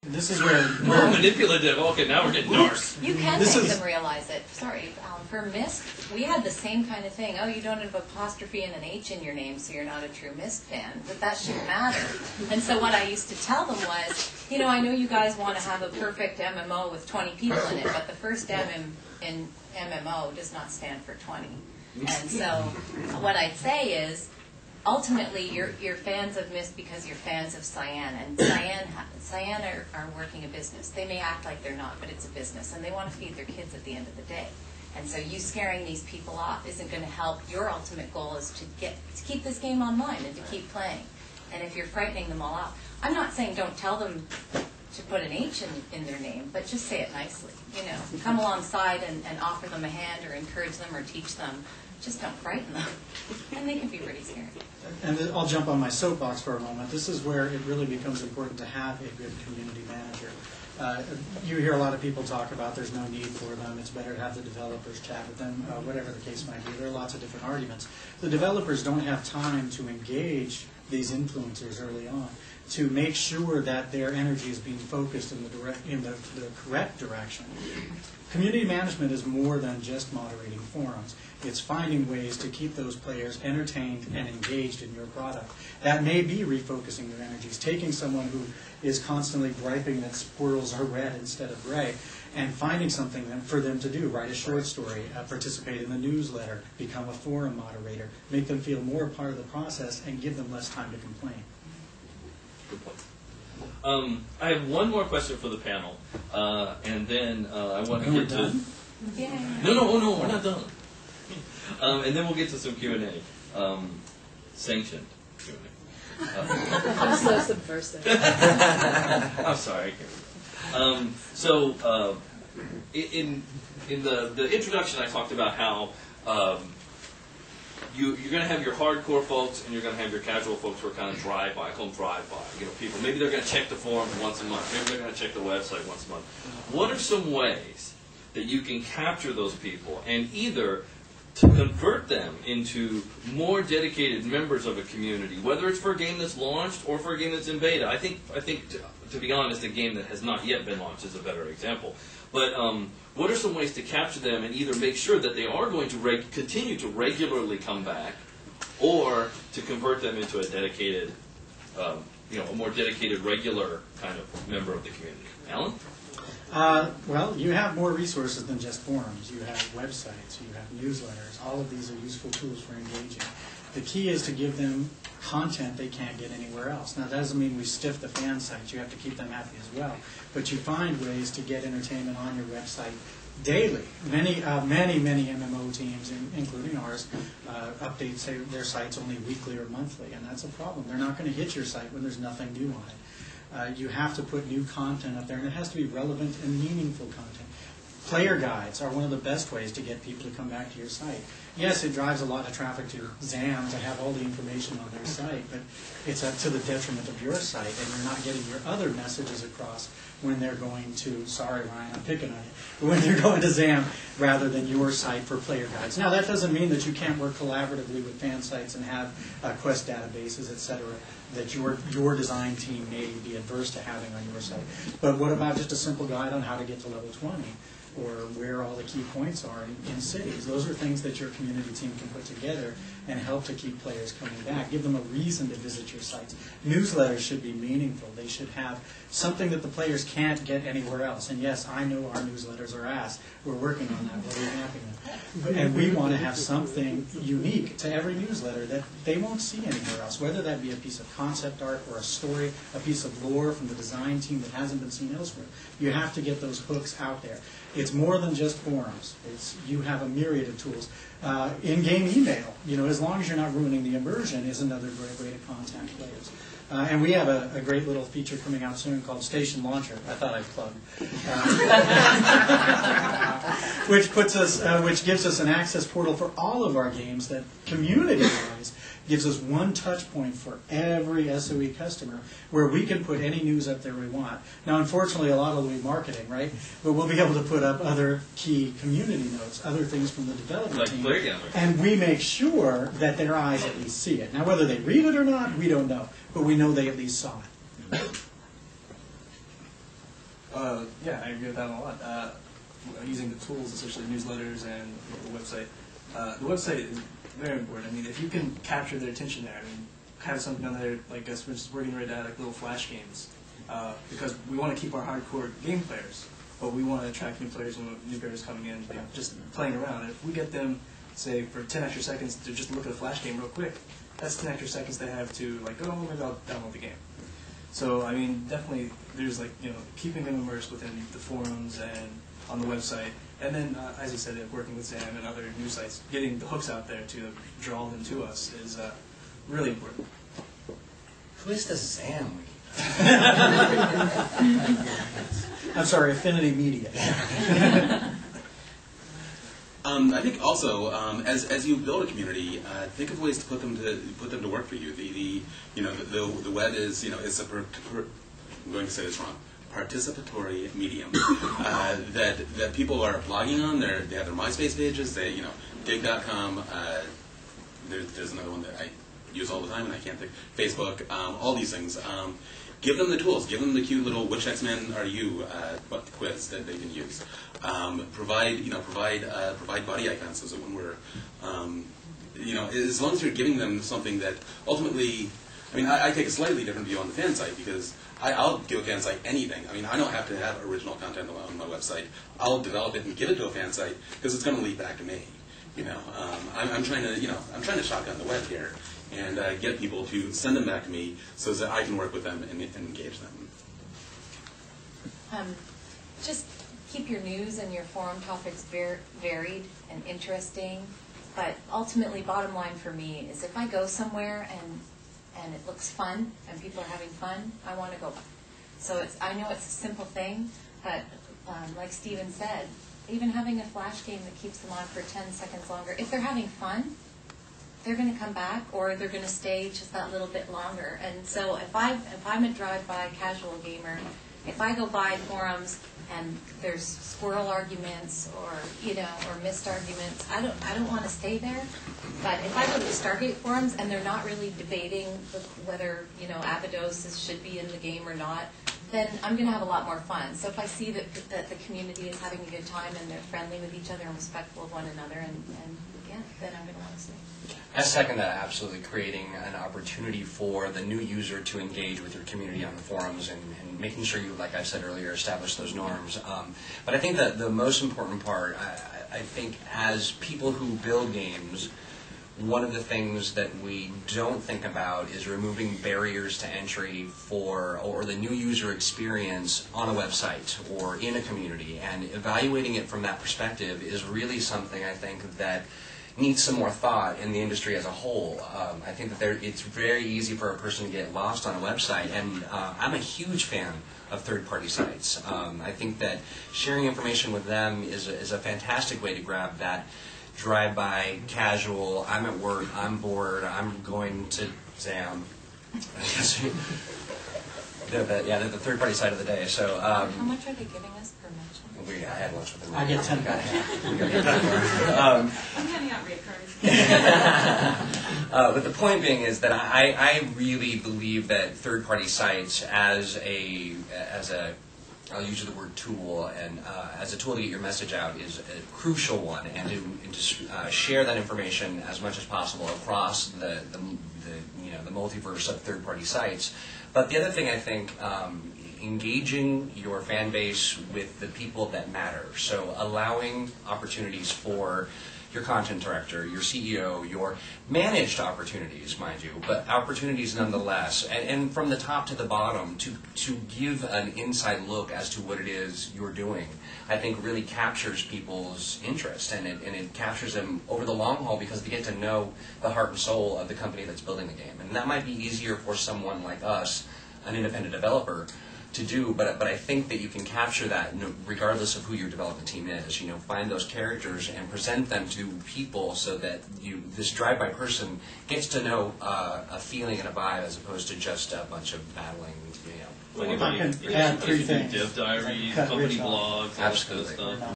This is where manipulative. Okay, now we're getting dark. You can make them realize it. Sorry, for Myst, we had the same kind of thing. Oh, you don't have an apostrophe and an H in your name, so you're not a true Myst fan. But that shouldn't matter. And so what I used to tell them was, you know, I know you guys want to have a perfect MMO with 20 people in it, but the first M in MMO does not stand for 20. And so what I'd say is, ultimately, you're fans of Myst because you're fans of Cyan, and Cyan are working a business. They may act like they're not, but it's a business, and they want to feed their kids at the end of the day. And so you scaring these people off isn't going to help. Your ultimate goal is to keep this game online and to keep playing. And if you're frightening them all out, I'm not saying don't tell them to put an H in their name, but just say it nicely. You know, come alongside and offer them a hand or encourage them or teach them. Just don't frighten them. And they can be pretty scary. And I'll jump on my soapbox for a moment. This is where it really becomes important to have a good community manager. You hear a lot of people talk about there's no need for them, it's better to have the developers chat with them, whatever the case might be. There are lots of different arguments. The developers don't have time to engage these influencers early on to make sure that their energy is being focused in the correct direction. Community management is more than just moderating forums. It's finding ways to keep those players entertained and engaged in your product. That may be refocusing their energies, taking someone who is constantly griping that squirrels are red instead of gray, and finding something for them to do. Write a short story, participate in the newsletter, become a forum moderator, make them feel more a part of the process, and give them less time to complain. Good point. I have one more question for the panel, and then I want to get to... Yeah. No, we're not done. And then we'll get to some Q&A. Sanctioned Q&A. I'm so subversive. I'm sorry. So in the introduction, I talked about how you're going to have your hardcore folks and you're going to have your casual folks who are kind of drive-by. I call them drive-by. You know, people. Maybe they're going to check the forums once a month. Maybe they're going to check the website once a month. What are some ways that you can capture those people and either to convert them into more dedicated members of a community, whether it's for a game that's launched or for a game that's in beta? I think to be honest, a game that has not yet been launched is a better example. But what are some ways to capture them and either make sure that they are going to continue to regularly come back, or to convert them into a dedicated, a more dedicated, regular kind of member of the community? Alan? Well, you have more resources than just forums. You have websites, you have newsletters. All of these are useful tools for engaging. The key is to give them content they can't get anywhere else. Now, that doesn't mean we stiff the fan sites. You have to keep them happy as well. But you find ways to get entertainment on your website daily. Many MMO teams, including ours, update their sites only weekly or monthly, and that's a problem. They're not going to hit your site when there's nothing new on it. You have to put new content up there, and it has to be relevant and meaningful content. Player guides are one of the best ways to get people to come back to your site. Yes, it drives a lot of traffic to ZAM to have all the information on their site, but it's to the detriment of your site, and you're not getting your other messages across when they're going to, sorry Ryan, I'm picking on you, when they're going to ZAM rather than your site for player guides. Now, that doesn't mean that you can't work collaboratively with fan sites and have quest databases, etc., that your design team may be adverse to having on your site. But what about just a simple guide on how to get to level 20? Or where all the key points are in cities. Those are things that your community team can put together and help to keep players coming back. Give them a reason to visit your sites. Newsletters should be meaningful. They should have something that the players can't get anywhere else. And yes, I know our newsletters are ass. We're working on that. We're revamping them. And we want to have something unique to every newsletter that they won't see anywhere else, whether that be a piece of concept art or a story, a piece of lore from the design team that hasn't been seen elsewhere. You have to get those hooks out there. It's more than just forums. You have a myriad of tools. In-game email, as long as you're not ruining the immersion, is another great way to contact players. And we have a great little feature coming out soon called Station Launcher. I thought I'd plug, which gives us an access portal for all of our games that community-wise gives us one touch point for every SOE customer where we can put any news up there we want. Now, unfortunately, a lot of it will be marketing, right? But we'll be able to put up other key community notes, other things from the development team. And we make sure that their eyes at least see it. Now, whether they read it or not, we don't know. But we know they at least saw it. Yeah, I agree with that a lot. Using the tools, especially newsletters and the website. The website is very important. I mean, if you can capture their attention there, I mean, have something on there like us, we're getting ready to add like little flash games, because we want to keep our hardcore game players, but we want to attract new players when new players coming in, just playing around. And if we get them, say, for 10 extra seconds to just look at a flash game real quick, that's 10 extra seconds they have to like, oh, maybe I'll download the game. So I mean, definitely, there's like, you know, keeping them immersed within the forums and on the website, and then as you said, working with Sam and other news sites, getting the hooks out there to draw them to us is really important. Who is this Sam? I'm sorry, Affinity Media. I think also, as you build a community, think of ways to put them to work for you. The web is, you know, it's I'm going to say this wrong, participatory medium that people are blogging on. They have their MySpace pages. They, you know, dig.com. There's another one that I use all the time and I can't think. Facebook. All these things. Give them the tools. Give them the cute little "Which X-Men are you?" quiz that they can use. Provide body icons so that when we're, as long as you're giving them something that ultimately, I mean, I take a slightly different view on the fan site because I'll give a fan site anything. I mean, I don't have to have original content on my website. I'll develop it and give it to a fan site because it's going to lead back to me. You know, I'm trying to shotgun the web here and get people to send them back to me so that I can work with them and engage them. Just keep your news and your forum topics varied and interesting. But ultimately, bottom line for me is if I go somewhere and it looks fun and people are having fun, I want to go. So I know it's a simple thing, but like Steven said, even having a flash game that keeps them on for 10 seconds longer, if they're having fun, they're going to come back or they're going to stay just that little bit longer. And so if I'm a drive-by casual gamer, if I go by forums and there's squirrel arguments or missed arguments, I don't want to stay there. But if I go to the Stargate forums and they're not really debating whether Abydos should be in the game or not, then I'm going to have a lot more fun. So if I see that the community is having a good time and they're friendly with each other and respectful of one another, and then I'm going to want to stay. I second that, absolutely, creating an opportunity for the new user to engage with your community on the forums and making sure you, like I said earlier, establish those norms. But I think that the most important part, I think as people who build games, one of the things that we don't think about is removing barriers to entry or the new user experience on a website or in a community, and evaluating it from that perspective is really something I think that needs some more thought in the industry as a whole. I think that it's very easy for a person to get lost on a website, and I'm a huge fan of third-party sites. I think that sharing information with them is a fantastic way to grab that drive-by, casual, I'm at work, I'm bored, I'm going to Sam. They're the third-party site of the day. So, how much are they giving us per mention? I had lunch with them. I get 10 bucks. I'm handing out reoccurring. But the point being is that I really believe that third-party sites I'll use the word tool, and as a tool to get your message out is a crucial one, and to share that information as much as possible across the multiverse of third-party sites. But the other thing I think, engaging your fan base with the people that matter. So allowing opportunities for your content director, your CEO, your managed opportunities, mind you, but opportunities nonetheless, and from the top to the bottom to give an inside look as to what it is you're doing, I think really captures people's interest, and it captures them over the long haul because they get to know the heart and soul of the company that's building the game. And that might be easier for someone like us, an independent developer, to do, but I think that you can capture that regardless of who your development team is. Find those characters and present them to people so that this drive-by person gets to know a feeling and a vibe as opposed to just a bunch of battling. If I can add three things. Dev diaries, Cut company Rich off. blogs, all that kind of stuff.